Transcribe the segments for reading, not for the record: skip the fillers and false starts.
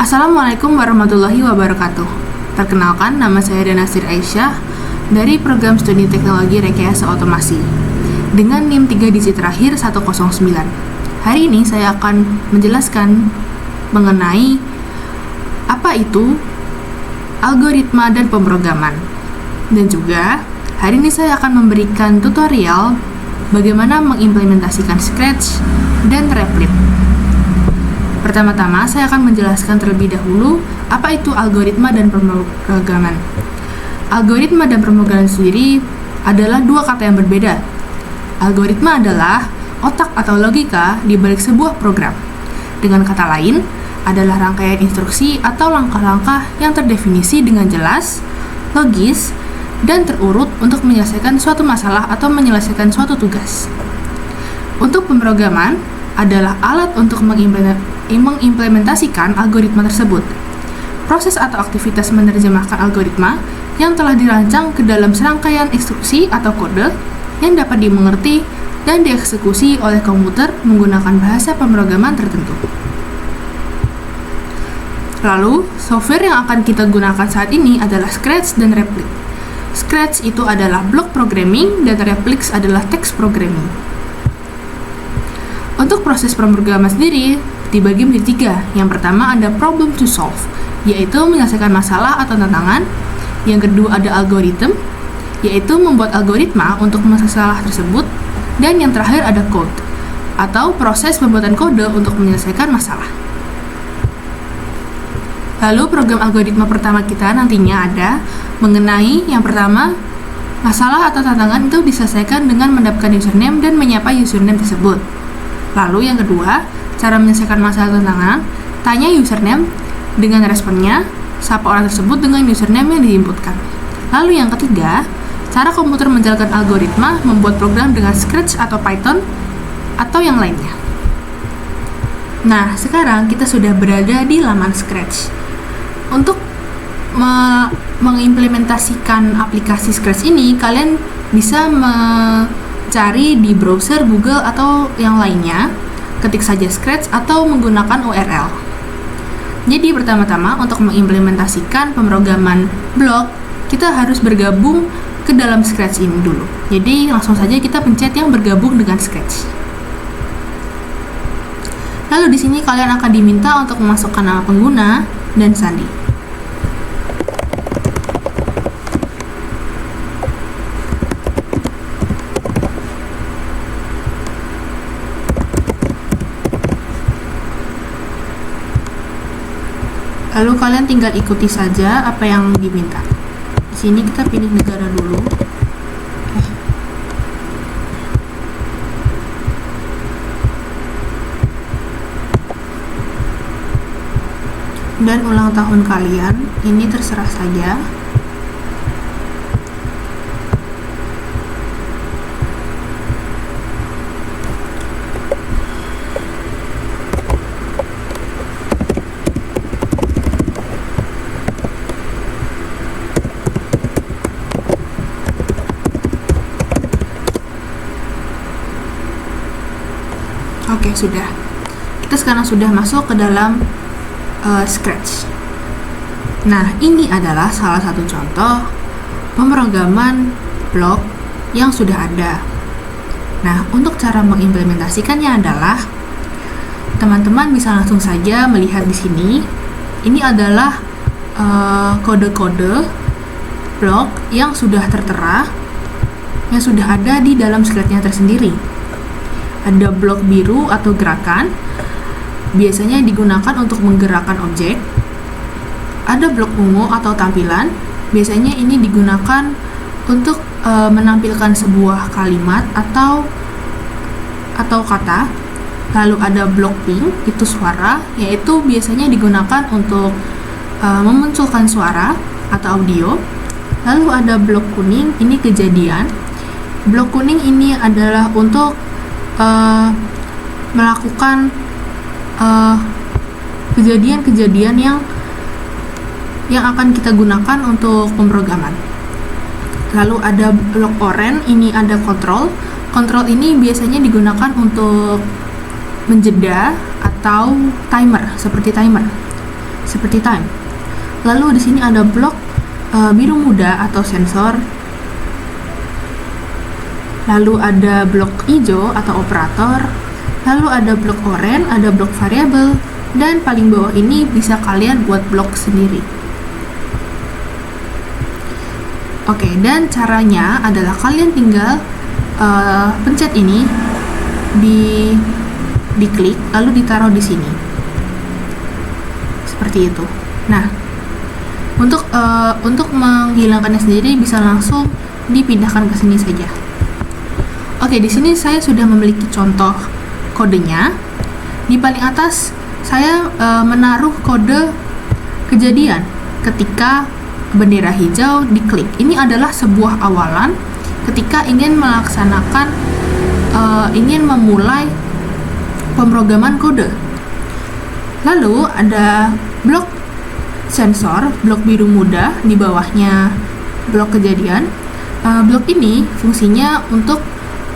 Assalamualaikum warahmatullahi wabarakatuh. Perkenalkan, nama saya Danasir Aisyah dari Program Studi Teknologi Rekayasa Otomasi dengan NIM 3 digit terakhir 109. Hari ini saya akan menjelaskan mengenai apa itu algoritma dan pemrograman. Dan juga hari ini saya akan memberikan tutorial bagaimana mengimplementasikan Scratch dan Replit. Pertama-tama, saya akan menjelaskan terlebih dahulu apa itu algoritma dan pemrograman. Algoritma dan pemrograman sendiri adalah dua kata yang berbeda. Algoritma adalah otak atau logika di balik sebuah program. Dengan kata lain, adalah rangkaian instruksi atau langkah-langkah yang terdefinisi dengan jelas, logis, dan terurut untuk menyelesaikan suatu masalah atau menyelesaikan suatu tugas. Untuk pemrograman adalah alat untuk mengimplementasikan algoritma tersebut. Proses atau aktivitas menerjemahkan algoritma yang telah dirancang ke dalam serangkaian instruksi atau kode yang dapat dimengerti dan dieksekusi oleh komputer menggunakan bahasa pemrograman tertentu. Lalu, software yang akan kita gunakan saat ini adalah Scratch dan Replit. Scratch itu adalah block programming dan Replit adalah text programming. Untuk proses pemrograman sendiri dibagi menjadi tiga. Yang pertama ada problem to solve, yaitu menyelesaikan masalah atau tantangan. Yang kedua ada algorithm, yaitu membuat algoritma untuk masalah tersebut. Dan yang terakhir ada code, atau proses pembuatan kode untuk menyelesaikan masalah. Lalu program algoritma pertama kita nantinya ada mengenai yang pertama, masalah atau tantangan itu diselesaikan dengan mendapatkan username dan menyapa username tersebut. Lalu yang kedua, cara menyelesaikan masalah tantangan, tanya username dengan responnya, sapa orang tersebut dengan username yang diinputkan. Lalu yang ketiga, cara komputer menjalankan algoritma membuat program dengan Scratch atau Python atau yang lainnya. Nah, sekarang kita sudah berada di laman Scratch. Untuk mengimplementasikan aplikasi Scratch ini, kalian bisa cari di browser Google atau yang lainnya, ketik saja Scratch atau menggunakan URL. Jadi pertama-tama untuk mengimplementasikan pemrograman blok, kita harus bergabung ke dalam Scratch ini dulu. Jadi langsung saja kita pencet yang bergabung dengan Scratch. Lalu di sini kalian akan diminta untuk memasukkan nama pengguna dan sandi. Lalu kalian tinggal ikuti saja apa yang diminta. Di sini kita pilih negara dulu. Dan ulang tahun kalian, ini terserah saja. Oke, sudah. Kita sekarang sudah masuk ke dalam Scratch. Nah, ini adalah salah satu contoh pemrograman blok yang sudah ada. Nah, untuk cara mengimplementasikannya adalah teman-teman bisa langsung saja melihat di sini. Ini adalah kode-kode blok yang sudah tertera, yang sudah ada di dalam Scratch-nya tersendiri. Ada blok biru atau gerakan, biasanya digunakan untuk menggerakkan objek. Ada blok ungu atau tampilan, biasanya ini digunakan untuk menampilkan sebuah kalimat atau kata. Lalu ada blok pink, itu suara, yaitu biasanya digunakan untuk memunculkan suara atau audio. Lalu ada blok kuning, ini kejadian. Blok kuning ini adalah untuk melakukan kejadian-kejadian yang akan kita gunakan untuk pemrograman. Lalu ada blok oranye, ini ada kontrol. Kontrol ini biasanya digunakan untuk menjeda atau timer, seperti timer. seperti time. Lalu di sini ada blok biru muda atau sensor. Lalu ada blok hijau atau operator. Lalu ada blok oranye, ada blok variabel, dan paling bawah ini bisa kalian buat blok sendiri. Oke, dan caranya adalah kalian tinggal pencet ini, diklik, lalu ditaruh di sini. Seperti itu. Nah, untuk menghilangkannya sendiri bisa langsung dipindahkan ke sini saja. Oke, di sini saya sudah memiliki contoh kodenya. Di paling atas saya menaruh kode kejadian ketika bendera hijau diklik. Ini adalah sebuah awalan ketika ingin melaksanakan ingin memulai pemrograman kode. Lalu ada blok sensor, blok biru muda, di bawahnya blok kejadian. Blok ini fungsinya untuk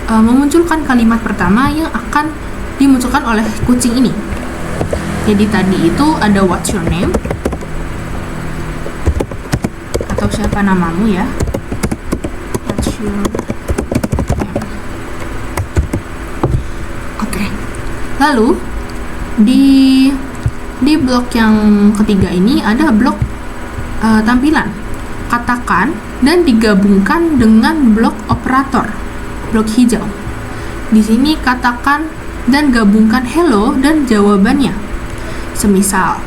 memunculkan kalimat pertama yang akan dimunculkan oleh kucing ini. Jadi tadi itu ada what's your name atau siapa namamu ya. What's your name. Oke. Lalu di blok yang ketiga ini ada blok tampilan, katakan, dan digabungkan dengan blok operator, blok hijau. Di sini katakan dan gabungkan hello dan jawabannya. Semisal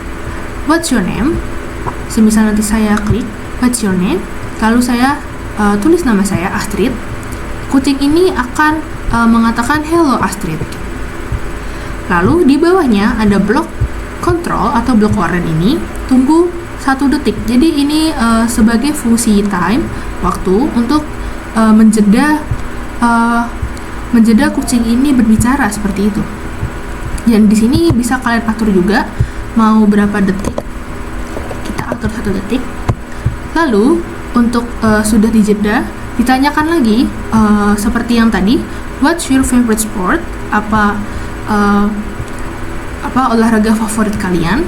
what's your name, semisal nanti saya klik what's your name, lalu saya tulis nama saya Astrid, kucing ini akan mengatakan hello Astrid. Lalu di bawahnya ada blok control atau blok oranye ini, tunggu 1 detik. Jadi ini sebagai fungsi time, waktu untuk menjeda kucing ini berbicara, seperti itu. Dan di sini bisa kalian atur juga mau berapa detik. Kita atur 1 detik. Lalu untuk sudah dijeda, ditanyakan lagi seperti yang tadi, what's your favorite sport? Apa olahraga favorit kalian?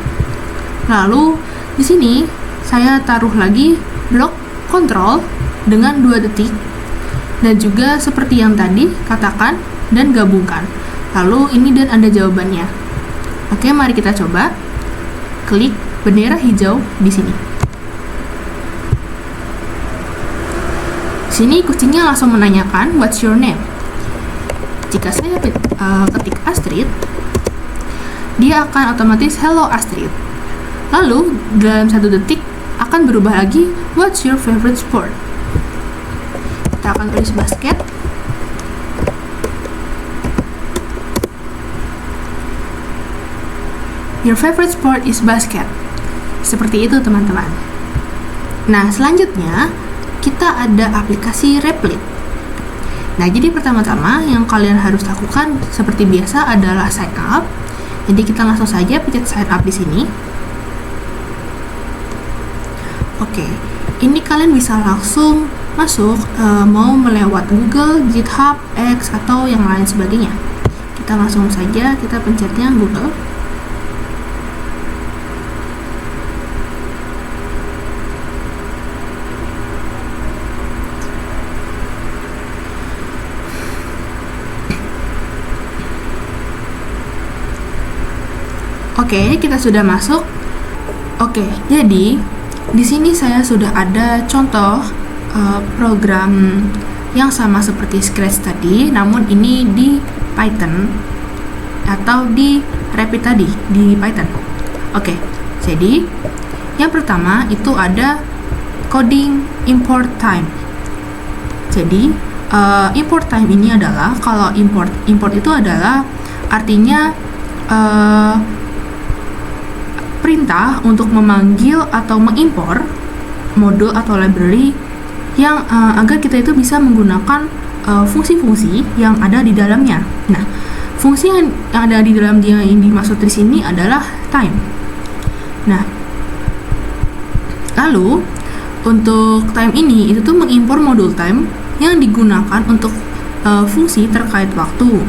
Lalu di sini saya taruh lagi blok kontrol dengan 2 detik, dan juga seperti yang tadi, katakan dan gabungkan. Lalu ini dan ada jawabannya. Oke, mari kita coba. Klik bendera hijau di sini. Sini kucingnya langsung menanyakan what's your name. Jika saya ketik Astrid, dia akan otomatis hello Astrid. Lalu dalam 1 detik akan berubah lagi what's your favorite sport. Kita akan tulis basket. Your favorite sport is basket. Seperti itu teman-teman. Nah, selanjutnya kita ada aplikasi Replit. Nah, jadi pertama-tama yang kalian harus lakukan seperti biasa adalah sign up. Jadi kita langsung saja pencet sign up di sini. Oke, ini kalian bisa langsung masuk mau melewat Google, GitHub, X, atau yang lain sebagainya. Kita langsung saja kita pencetnya Google. Oke, kita sudah masuk. Oke, jadi di sini saya sudah ada contoh program yang sama seperti Scratch tadi, namun ini di Python atau di Replit tadi di Python. Oke, jadi yang pertama itu ada coding import time. Jadi import time ini adalah, kalau import itu adalah artinya perintah untuk memanggil atau mengimpor modul atau library yang agar kita itu bisa menggunakan fungsi-fungsi yang ada di dalamnya. Nah, fungsi yang ada di dalam dia yang dimaksud di sini adalah time. Nah, lalu untuk time ini itu tuh mengimpor modul time yang digunakan untuk fungsi terkait waktu.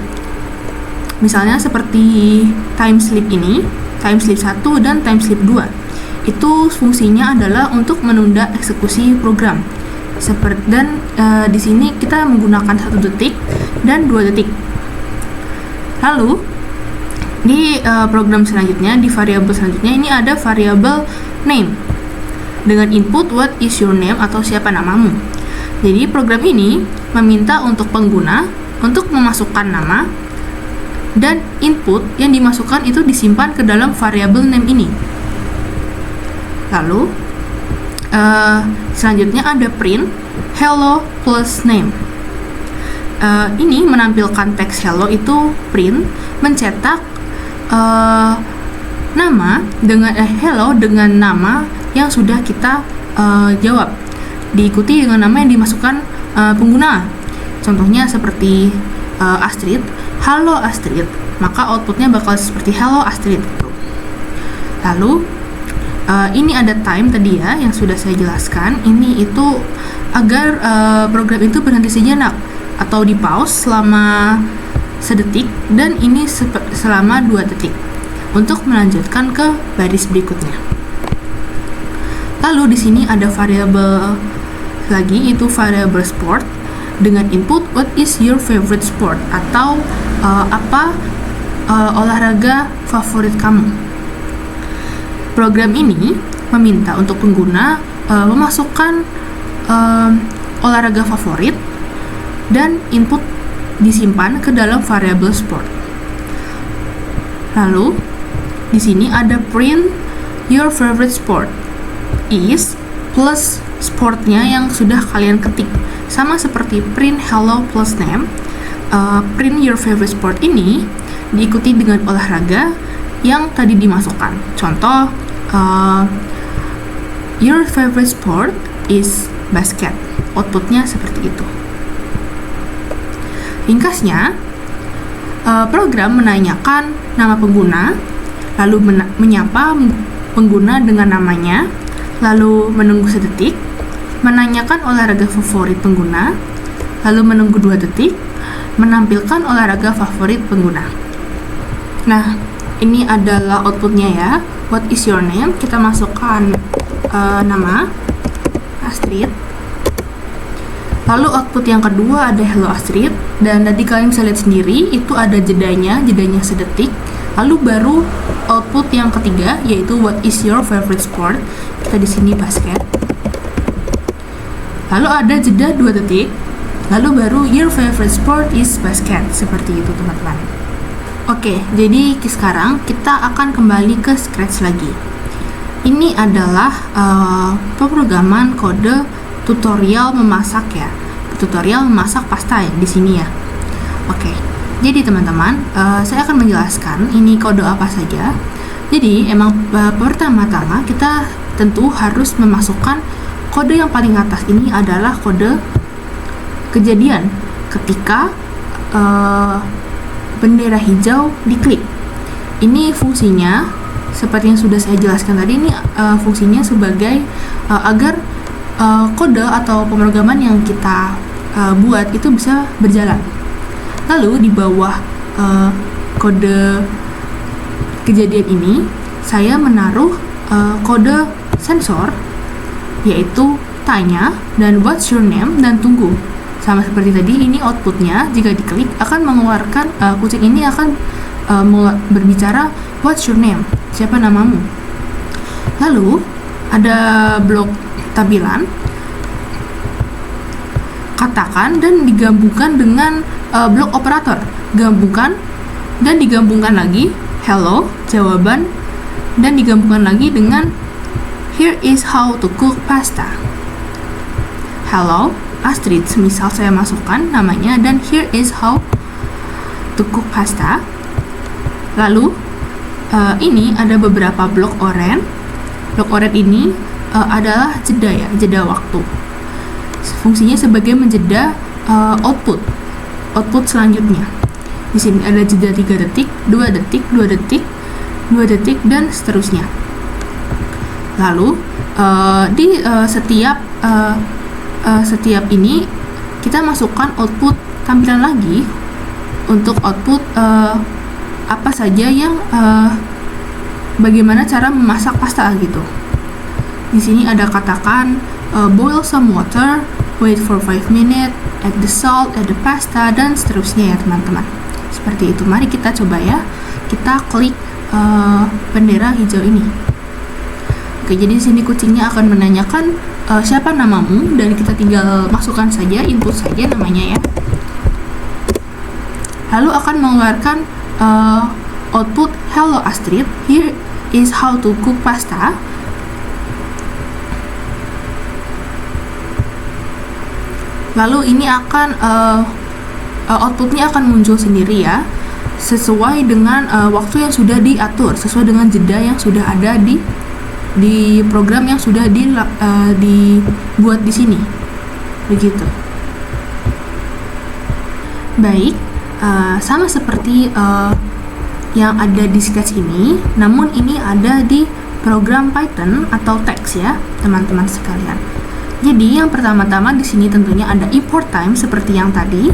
Misalnya seperti time sleep ini, time sleep 1 dan time sleep 2. itu fungsinya adalah untuk menunda eksekusi program. Di sini kita menggunakan 1 detik dan 2 detik. Lalu di program selanjutnya, di variabel selanjutnya, ini ada variabel name dengan input what is your name atau siapa namamu. Jadi program ini meminta untuk pengguna untuk memasukkan nama, dan input yang dimasukkan itu disimpan ke dalam variabel name ini. Lalu selanjutnya ada print hello plus name. Ini menampilkan teks hello itu print mencetak nama dengan hello dengan nama yang sudah kita jawab, diikuti dengan nama yang dimasukkan pengguna. Contohnya seperti Astrid, halo Astrid, maka outputnya bakal seperti hello Astrid. Lalu ini ada time tadi ya yang sudah saya jelaskan. Ini itu agar program itu berhenti sejenak atau di pause selama sedetik, dan ini selama 2 detik untuk melanjutkan ke baris berikutnya. Lalu di sini ada variabel lagi, itu variabel sport dengan input what is your favorite sport atau apa olahraga favorit kamu. Program ini meminta untuk pengguna memasukkan olahraga favorit dan input disimpan ke dalam variabel sport. Lalu di sini ada print your favorite sport is plus sportnya yang sudah kalian ketik, sama seperti print hello plus name. Print your favorite sport ini diikuti dengan olahraga yang tadi dimasukkan. Contoh, your favorite sport is basket. Outputnya seperti itu. Ringkasnya, program menanyakan nama pengguna, lalu menyapa pengguna dengan namanya, lalu menunggu sedetik, menanyakan olahraga favorit pengguna, lalu menunggu 2 detik, menampilkan olahraga favorit pengguna. Nah, ini adalah outputnya ya. What is your name? Kita masukkan nama Astrid. Lalu output yang kedua ada hello Astrid, dan tadi kalian bisa lihat sendiri itu ada jedanya sedetik. Lalu baru output yang ketiga yaitu what is your favorite sport. Kita di sini basket. Lalu ada jeda 2 detik. Lalu baru your favorite sport is basket. Seperti itu teman-teman. Oke, jadi sekarang kita akan kembali ke Scratch lagi. Ini adalah pemrograman kode tutorial memasak ya. Tutorial memasak pasta ya di sini ya. Oke. Jadi teman-teman, saya akan menjelaskan ini kode apa saja. Jadi emang pertama-tama kita tentu harus memasukkan kode yang paling atas. Ini adalah kode kejadian ketika bendera hijau diklik. Ini fungsinya seperti yang sudah saya jelaskan tadi, ini fungsinya sebagai agar kode atau pemrograman yang kita buat itu bisa berjalan. Lalu di bawah kode kejadian ini saya menaruh kode sensor, yaitu tanya dan what's your name dan tunggu. Sama seperti tadi, ini outputnya jika diklik akan mengeluarkan kucing ini akan berbicara what's your name, siapa namamu. Lalu ada blok tampilan, katakan dan digabungkan dengan blok operator, gabungkan dan digabungkan lagi hello jawaban, dan digabungkan lagi dengan here is how to cook pasta. Hello Astrid, semisal saya masukkan namanya, dan here is how to cook pasta. Lalu ini ada beberapa blok oren. Blok oren ini adalah jeda ya, jeda waktu. Fungsinya sebagai menjeda output selanjutnya. Di sini ada jeda 3 detik, 2 detik, 2 detik, 2 detik, dan seterusnya. Lalu di setiap ini kita masukkan output tampilan lagi untuk output apa saja yang bagaimana cara memasak pasta gitu. Di sini ada katakan boil some water, wait for 5 minutes, add the salt, add the pasta, dan seterusnya ya teman-teman. Seperti itu. Mari kita coba ya. Kita klik bendera hijau ini. Oke, jadi di sini kucingnya akan menanyakan siapa namamu, dan kita tinggal masukkan saja, input saja namanya ya. Lalu akan mengeluarkan output hello Astrid, here is how to cook pasta. Lalu ini akan outputnya akan muncul sendiri ya, sesuai dengan waktu yang sudah diatur, sesuai dengan jeda yang sudah ada di program yang sudah dibuat di sini. Begitu. Baik, sama seperti yang ada di sketch ini, namun ini ada di program Python atau teks ya, teman-teman sekalian. Jadi yang pertama-tama di sini tentunya ada import time seperti yang tadi.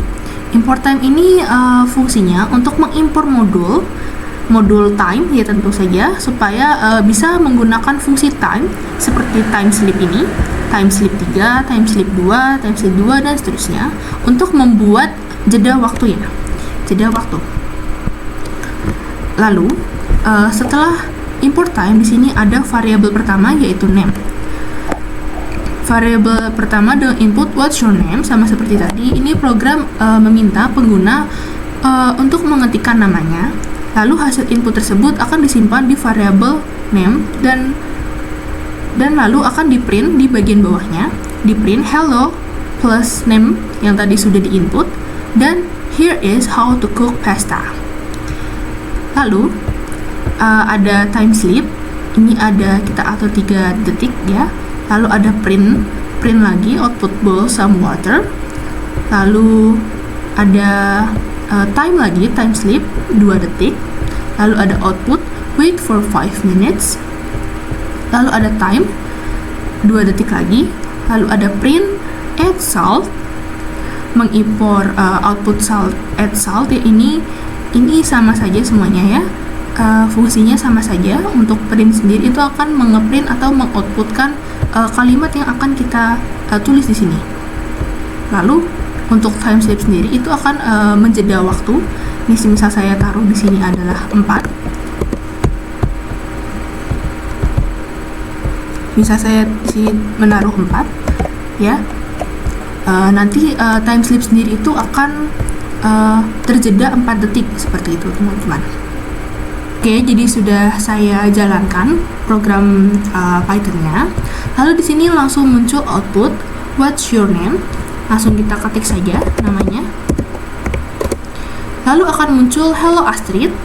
Import time ini fungsinya untuk mengimpor modul time ya tentu saja, supaya bisa menggunakan fungsi time seperti time sleep ini, time sleep 3, time sleep 2, time sleep 2 dan seterusnya, untuk membuat jeda waktu ya. Jeda waktu. Lalu setelah import time di sini ada variabel pertama yaitu name. Variabel pertama dengan input what's your name, sama seperti tadi. Ini program meminta pengguna untuk mengetikkan namanya, lalu hasil input tersebut akan disimpan di variabel name dan lalu akan di print di bagian bawahnya, di print hello plus name yang tadi sudah diinput, dan here is how to cook pasta. Lalu ada time sleep, ini ada kita atur 3 detik ya. Lalu ada print lagi, output boil some water. Lalu ada time lagi, time sleep 2 detik. Lalu ada output wait for 5 minutes. Lalu ada time 2 detik lagi. Lalu ada print add salt, mengimpor output salt, add salt ya. Ini sama saja semuanya ya. Fungsinya sama saja. Untuk print sendiri itu akan mengeprint atau mengoutputkan kalimat yang akan kita tulis di sini. Lalu untuk time sleep sendiri itu akan menjeda waktu. Misal saya taruh di sini adalah 4. Misal saya di sini menaruh 4 ya. Nanti time sleep sendiri itu akan terjeda 4 detik seperti itu teman-teman. Oke, jadi sudah saya jalankan program Python-nya. Lalu di sini langsung muncul output what's your name. Langsung kita ketik saja namanya. Lalu akan muncul hello Astrid,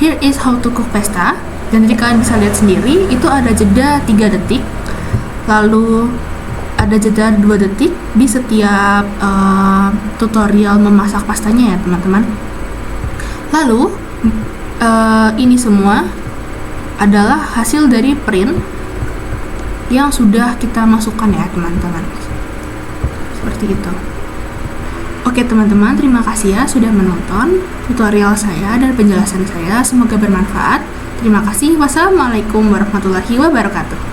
here is how to cook pasta. Dan jadi kalian bisa lihat sendiri, itu ada jeda 3 detik. Lalu ada jeda 2 detik di setiap tutorial memasak pastanya ya teman-teman. Lalu ini semua adalah hasil dari print yang sudah kita masukkan ya teman-teman. Seperti itu. Oke teman-teman, terima kasih ya sudah menonton tutorial saya dan penjelasan saya. Semoga bermanfaat. Terima kasih. Wassalamualaikum warahmatullahi wabarakatuh.